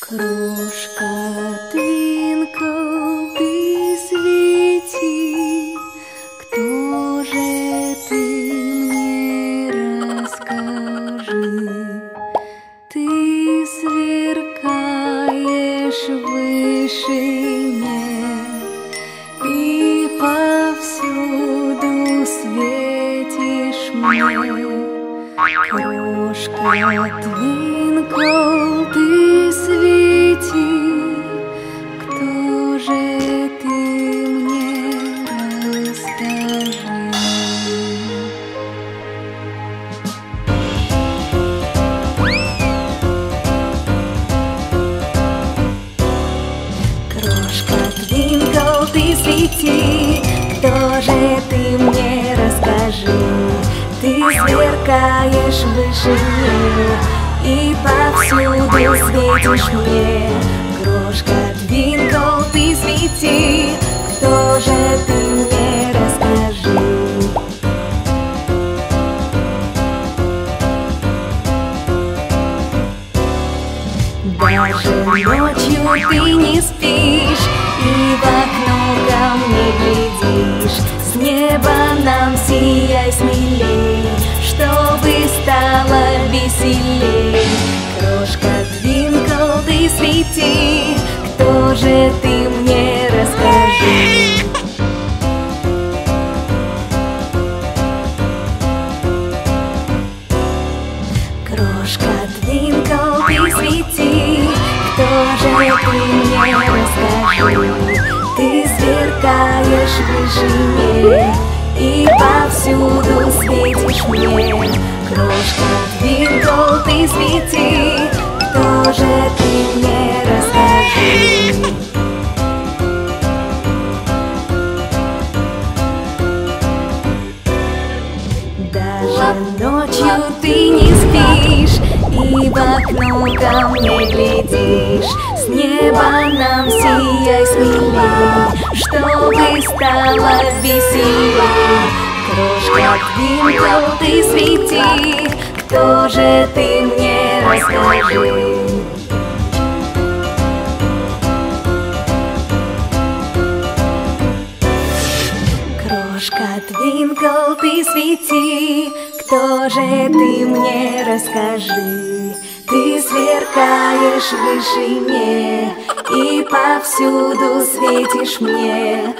Крошка Twinkle, ты свети, кто же ты мне расскажи? Ты сверкаешь в вышине и повсюду светишь мне. Крошка Twinkle, ты свети, кто же ты мне расскажи? Крошка Twinkle, ты свети, кто же ты мне расскажи? Ты сверкаешь в вышине и повсюду светишь мне. Крошка Twinkle, ты свети, кто же ты мне расскажи? Даже ночью ты не спишь и в окно ко мне глядишь. С неба нам сияй смелей, чтобы стало веселей. Крошка Twinkle, ты свети, кто же ты мне расскажи? Крошка Twinkle, ты свети, кто же ты мне расскажи? Ты сверкаешь в вышине и повсюду светишь мне. Крошка Twinkle, ты свети, кто же ты мне расскажи? Даже ночью ты не спишь и в окно ко мне глядишь. С неба нам сияй смелей, чтобы стало веселей. Крошка Twinkle, ты свети, кто же ты мне расскажи? Крошка Twinkle, ты свети, кто же ты мне расскажи? Ты сверкаешь в вышине и повсюду светишь мне.